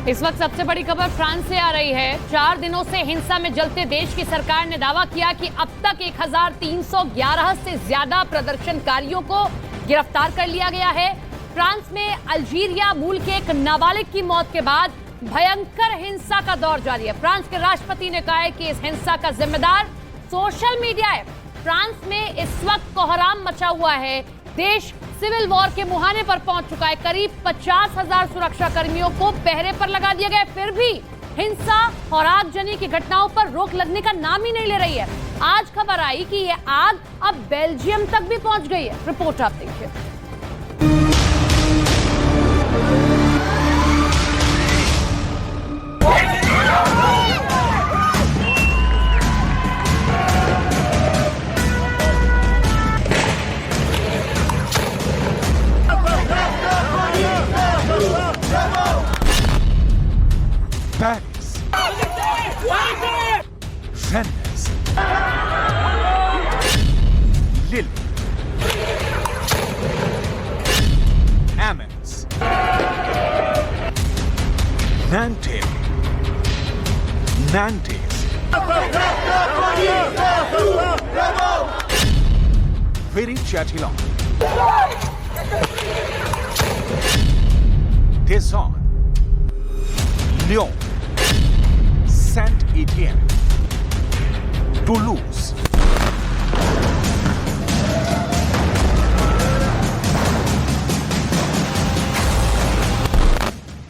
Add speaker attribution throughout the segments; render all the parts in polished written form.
Speaker 1: इस वक्त सबसे बड़ी खबर फ्रांस से आ रही है। 4 दिनों से हिंसा में जलते देश की सरकार ने दावा किया कि अब तक 1311 से ज्यादा प्रदर्शनकारियों को गिरफ्तार कर लिया गया है। फ्रांस में अल्जीरिया मूल के एक नाबालिग की मौत के बाद भयंकर हिंसा का दौर जारी है। फ्रांस के राष्ट्रपति ने कहा है कि इस हिंसा का जिम्मेदार सोशल मीडिया है। फ्रांस में इस वक्त कोहराम मचा हुआ है। देश सिविल वॉर के मुहाने पर पहुंच चुका है। करीब 50,000 सुरक्षा कर्मियों को पहरे पर लगा दिया गया है। फिर भी हिंसा और आगजनी की घटनाओं पर रोक लगने का नाम ही नहीं ले रही है। आज खबर आई कि यह आग अब बेल्जियम तक भी पहुंच गई है। रिपोर्ट आप देखिए।
Speaker 2: Paris, Venice, Lille, Amiens, Nantes, Viry-Châtillon, Dijon, Lyon, Saint-Étienne, Toulouse,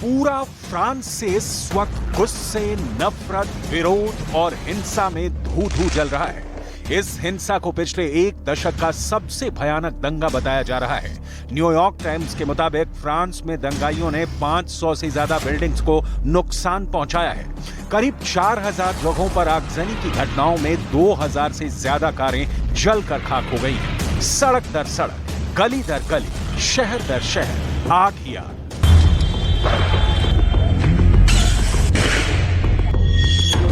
Speaker 2: पूरा फ्रांस से इस वक्त गुस्से, नफरत, विरोध और हिंसा में धू-धू जल रहा है। इस हिंसा को पिछले 1 दशक का सबसे भयानक दंगा बताया जा रहा है। न्यूयॉर्क टाइम्स के मुताबिक फ्रांस में दंगाइयों ने 500 से ज्यादा बिल्डिंग्स को नुकसान पहुंचाया है। करीब 4000 जगहों पर आगजनी की घटनाओं में 2000 से ज्यादा कारें जलकर खाक हो गई हैं। सड़क दर सड़क, गली दर गली, शहर दर शहर आग ही आग।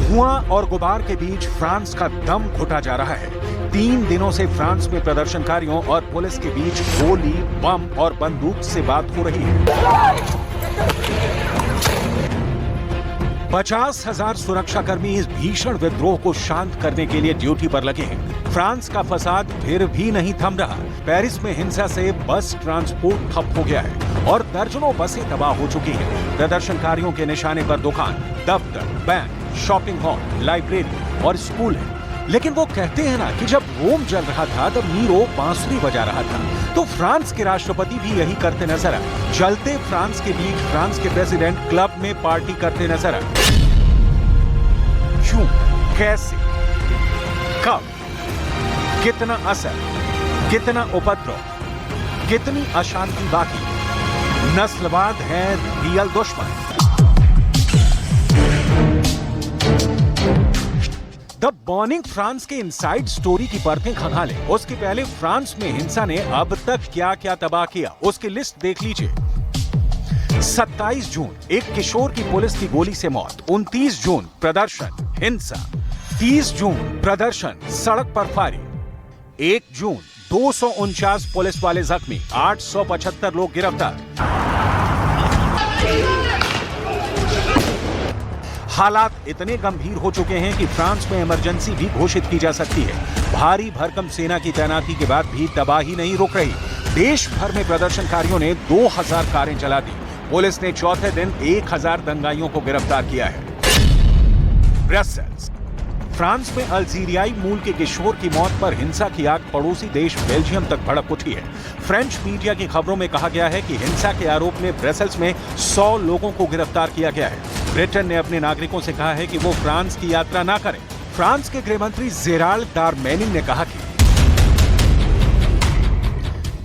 Speaker 2: धुआं और गुबार के बीच फ्रांस का दम घुटा जा रहा है। 3 दिनों से फ्रांस में प्रदर्शनकारियों और पुलिस के बीच गोली, बम और बंदूक से बात हो रही है। 50,000 सुरक्षाकर्मी इस भीषण विद्रोह को शांत करने के लिए ड्यूटी पर लगे हैं। फ्रांस का फसाद फिर भी नहीं थम रहा। पेरिस में हिंसा से बस ट्रांसपोर्ट ठप हो गया है और दर्जनों बसें तबाह हो चुकी हैं। प्रदर्शनकारियों के निशाने पर दुकान, दफ्तर, बैंक, शॉपिंग हॉल, लाइब्रेरी और स्कूल है। लेकिन वो कहते हैं ना कि जब रोम जल रहा था तब नीरो बांसुरी बजा रहा था। तो फ्रांस के राष्ट्रपति भी यही करते नजर आए। जलते फ्रांस के बीच फ्रांस के प्रेसिडेंट क्लब में पार्टी करते नजर आए। क्यों, कैसे, कब, कितना असर, कितना उपद्रव, कितनी अशांति बाकी? नस्लवाद है रियल दुश्मन। द बर्निंग फ्रांस के इनसाइड स्टोरी की परतें खंगालें। उसके पहले फ्रांस में हिंसा ने अब तक क्या क्या तबाह किया, उसकी लिस्ट देख लीजिए। 27 जून एक किशोर की पुलिस की गोली से मौत। 29 जून प्रदर्शन, हिंसा। 30 जून प्रदर्शन, सड़क पर फायरिंग। 1 जून 249 पुलिस वाले जख्मी, 875 लोग गिरफ्तार। हालात इतने गंभीर हो चुके हैं कि फ्रांस में इमरजेंसी भी घोषित की जा सकती है। भारी भरकम सेना की तैनाती के बाद भी तबाही नहीं रुक रही। देश भर में प्रदर्शनकारियों ने 2000 कारें जला दी। पुलिस ने चौथे दिन 1000 दंगाइयों को गिरफ्तार किया है। ब्रसेल्स, फ्रांस में अल्जीरियाई मूल के किशोर की मौत पर हिंसा की आग पड़ोसी देश बेल्जियम तक भड़क उठी है। फ्रेंच मीडिया की खबरों में कहा गया है कि हिंसा के आरोप में ब्रसेल्स में 100 लोगों को गिरफ्तार किया गया है। ब्रिटेन ने अपने नागरिकों से कहा है कि वो फ्रांस की यात्रा ना करें। फ्रांस के गृहमंत्री जेराल्ड डारमेनिन ने कहा कि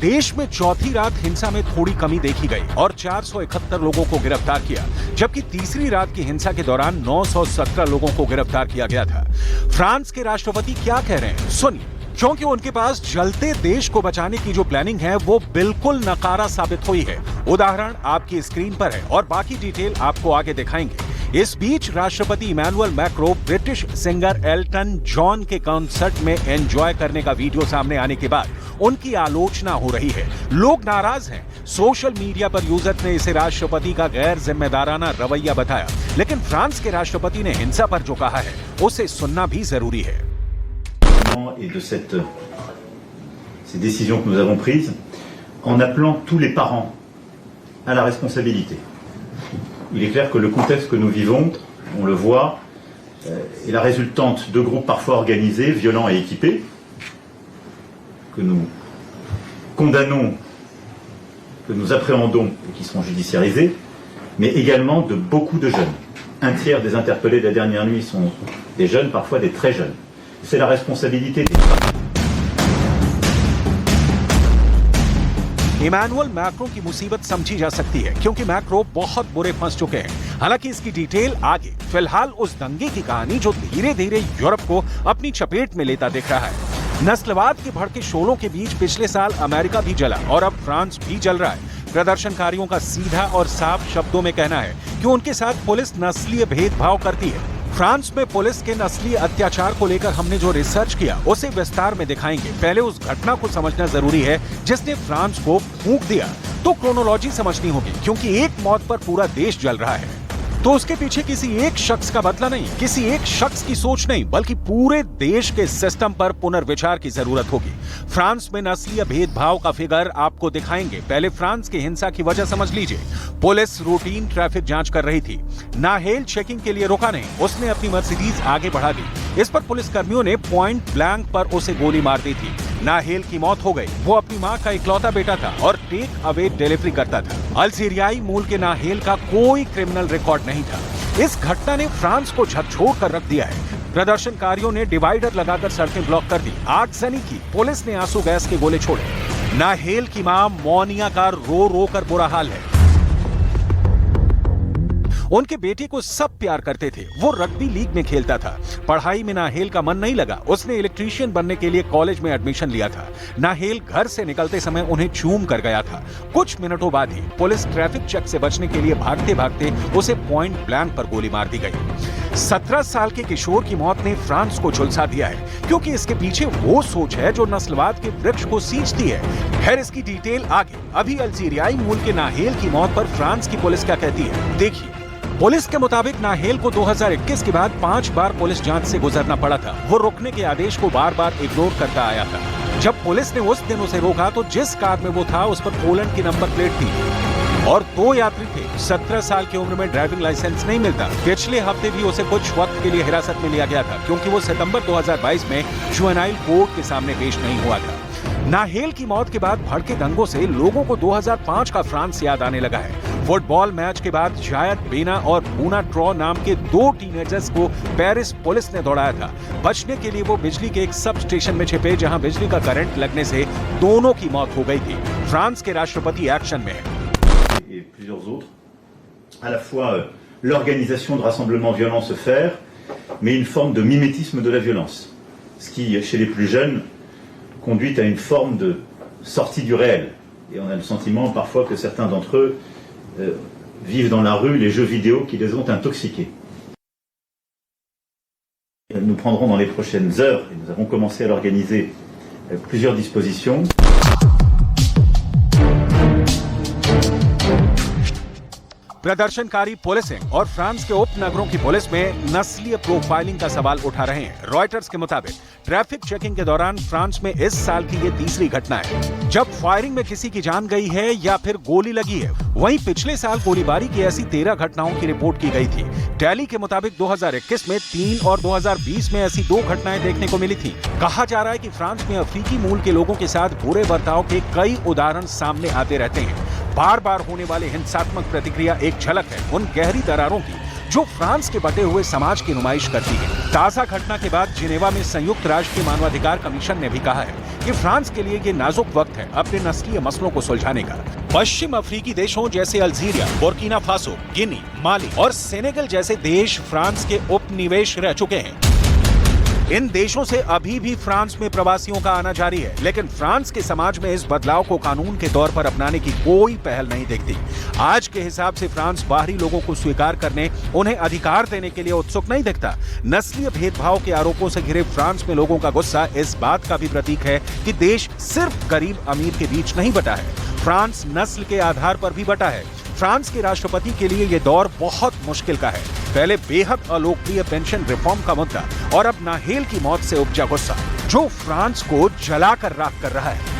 Speaker 2: देश में चौथी रात हिंसा में थोड़ी कमी देखी गई और 471 लोगों को गिरफ्तार किया, जबकि तीसरी रात की हिंसा के दौरान 917 लोगों को गिरफ्तार किया गया था। फ्रांस के राष्ट्रपति क्या कह रहे हैं सुनिए, क्योंकि उनके पास जलते देश को बचाने की जो प्लानिंग है वो बिल्कुल नकारा साबित हुई है। उदाहरण आपकी स्क्रीन पर है और बाकी डिटेल आपको आगे दिखाएंगे। इस बीच राष्ट्रपति Emmanuel Macron British singer Elton John के कॉन्सर्ट में एंजॉय करने का वीडियो सामने आने के बाद उनकी आलोचना हो रही है। लोग नाराज हैं। सोशल मीडिया पर यूजर्स ने इसे राष्ट्रपति का गैर जिम्मेदाराना रवैया बताया, लेकिन फ्रांस के राष्ट्रपति ने हिंसा पर जो कहा है उसे सुनना भी जरूरी है।
Speaker 3: Et de ces décisions que nous avons prises, en appelant tous les parents à la responsabilité. Il est clair que le contexte que nous vivons, on le voit, est la résultante de groupes parfois organisés, violents et équipés, que nous condamnons, que nous appréhendons et qui seront judiciarisés, mais également de beaucoup de jeunes. Un tiers des interpellés de la dernière nuit sont des jeunes, parfois des très jeunes. C'est la responsabilité des parents.
Speaker 2: Emmanuel Macron की मुसीबत समझी जा सकती है क्योंकि macro बहुत बुरे फंस चुके हैं। हालांकि इसकी डिटेल आगे। फिलहाल उस दंगे की कहानी जो धीरे धीरे यूरोप को अपनी चपेट में लेता दिख रहा है। नस्लवाद के भड़के शोलों के बीच पिछले साल अमेरिका भी जला और अब फ्रांस भी जल रहा है। प्रदर्शनकारियों का सीधा और साफ शब्दों में कहना है कि उनके साथ पुलिस नस्लीय भेदभाव करती है। फ्रांस में पुलिस के नस्लीय अत्याचार को लेकर हमने जो रिसर्च किया उसे विस्तार में दिखाएंगे। पहले उस घटना को समझना जरूरी है जिसने फ्रांस को फूंक दिया। तो क्रोनोलॉजी समझनी होगी क्योंकि एक मौत पर पूरा देश जल रहा है तो उसके पीछे किसी एक शख्स का बदला नहीं, किसी एक शख्स की सोच नहीं, बल्कि पूरे देश के सिस्टम पर पुनर्विचार की जरूरत होगी। फ्रांस में नस्लीय भेदभाव का फिगर आपको दिखाएंगे। पहले फ्रांस की हिंसा की वजह समझ लीजिए। पुलिस रूटीन ट्रैफिक जांच कर रही थी। नाहेल चेकिंग के लिए रुका नहीं, उसने अपनी मर्सिडीज आगे बढ़ा दी। इस पर पुलिस कर्मियों ने पॉइंट ब्लैंक पर उसे गोली मार दी थी। नाहेल की मौत हो गई। वो अपनी मां का इकलौता बेटा था और टेक अवे डिलीवरी करता था। अल्जीरियाई मूल के नाहेल का कोई क्रिमिनल रिकॉर्ड नहीं था। इस घटना ने फ्रांस को झकझोर कर रख दिया है। प्रदर्शनकारियों ने डिवाइडर लगाकर सड़कें ब्लॉक कर दी, आगजनी की, पुलिस ने आंसू गैस के गोले छोड़े। नाहेल की मां मोनिया का रो रो कर बुरा हाल है। उनके बेटे को सब प्यार करते थे। वो रग्बी लीग में खेलता था। पढ़ाई में नाहेल का मन नहीं लगा। उसने इलेक्ट्रीशियन बनने के लिए कॉलेज में एडमिशन लिया था। नाहेल घर से निकलते समय उन्हें चूम कर गया था। कुछ मिनटों बाद ही पुलिस ट्रैफिक चेक से बचने के लिए भागते भागते उसे पॉइंट ब्लैंक पर गोली मार दी गई। 17 साल के किशोर की मौत ने फ्रांस को झुलसा दिया है क्योंकि इसके पीछे वो सोच है जो नस्लवाद के वृक्ष को सींचती है। खैर, इसकी डिटेल आगे। अभी अल्जीरियाई मूल के नाहेल की मौत पर फ्रांस की पुलिस क्या कहती है देखिए। पुलिस के मुताबिक नाहेल को 2021 के बाद 5 बार पुलिस जांच से गुजरना पड़ा था। वो रुकने के आदेश को बार बार इग्नोर करता आया था। जब पुलिस ने उस दिन उसे रोका तो जिस कार में वो था उस पर पोलैंड की नंबर प्लेट थी और 2 यात्री थे। 17 साल की उम्र में ड्राइविंग लाइसेंस नहीं मिलता। पिछले हफ्ते भी उसे कुछ वक्त के लिए हिरासत में लिया गया था क्योंकि वो सितंबर 2022 में जुवेनाइल कोर्ट के सामने पेश नहीं हुआ था। नाहेल की मौत के बाद भड़के दंगों से लोगों को 2005 का फ्रांस याद आने लगा है। फुटबॉल मैच के बाद जायद बेना और बूना ट्रॉ नाम के 2 टीनेजर्स को पेरिस पुलिस ने दौड़ाया था। बचने के लिए वो बिजली के एक सब स्टेशन में छिपे जहां बिजली का करंट लगने से दोनों की मौत हो गई थी। फ्रांस के राष्ट्रपति एक्शन में हैं।
Speaker 3: Et plusieurs autres, à la fois l'organisation de rassemblements violents se faire, mais une forme de mimétisme de la violence, ce qui, chez les plus jeunes, conduit à une forme de sortie du réel. Et on a le sentiment parfois que certains d'entre eux vivent dans la rue les jeux vidéo qui les ont intoxiqués. Nous prendrons dans les prochaines heures, et nous avons commencé à l'organiser, plusieurs dispositions.
Speaker 2: प्रदर्शनकारी policing और France के उपनगरों की police में नस्लीय profiling का सवाल उठा रहे हैं। रॉयटर्स के मुताबिक ट्रैफिक चेकिंग के दौरान फ्रांस में इस साल की ये तीसरी घटना है जब फायरिंग में किसी की जान गई है या फिर गोली लगी है। वहीं पिछले साल गोलीबारी की ऐसी 13 घटनाओं की रिपोर्ट की गई थी। टैली के मुताबिक 2021 में 3 और 2020 में ऐसी 2 घटनाएं देखने को मिली थी। कहा जा रहा है कि फ्रांस में अफ्रीकी मूल के लोगों के साथ बुरे बर्ताव के कई उदाहरण सामने आते रहते हैं। बार बार होने वाले हिंसात्मक प्रतिक्रिया एक झलक है उन गहरी दरारों की जो फ्रांस के बटे हुए समाज की नुमाइश करती है। ताजा घटना के बाद जिनेवा में संयुक्त राष्ट्र के मानवाधिकार कमीशन ने भी कहा है कि फ्रांस के लिए ये नाजुक वक्त है अपने नस्लीय मसलों को सुलझाने का। पश्चिम अफ्रीकी देशों जैसे अल्जीरिया, बुर्किना फासो, गिनी, माली और सेनेगल जैसे देश फ्रांस के उपनिवेश रह चुके हैं। इन देशों से अभी भी फ्रांस में प्रवासियों का आना जारी है, लेकिन फ्रांस के समाज में इस बदलाव को कानून के तौर पर अपनाने की कोई पहल नहीं दिखती। आज के हिसाब से फ्रांस बाहरी लोगों को स्वीकार करने, उन्हें अधिकार देने के लिए उत्सुक नहीं दिखता। नस्लीय भेदभाव के आरोपों से घिरे फ्रांस में लोगों का गुस्सा इस बात का भी प्रतीक है कि देश सिर्फ गरीब अमीर के बीच नहीं बटा है। फ्रांस नस्ल के आधार पर भी बटा है। फ्रांस के राष्ट्रपति के लिए यह दौर बहुत मुश्किल का है। पहले बेहद अलोकप्रिय पेंशन रिफॉर्म का मुद्दा और अब नाहेल की मौत से उपजा गुस्सा, जो फ्रांस को जलाकर राख कर रहा है।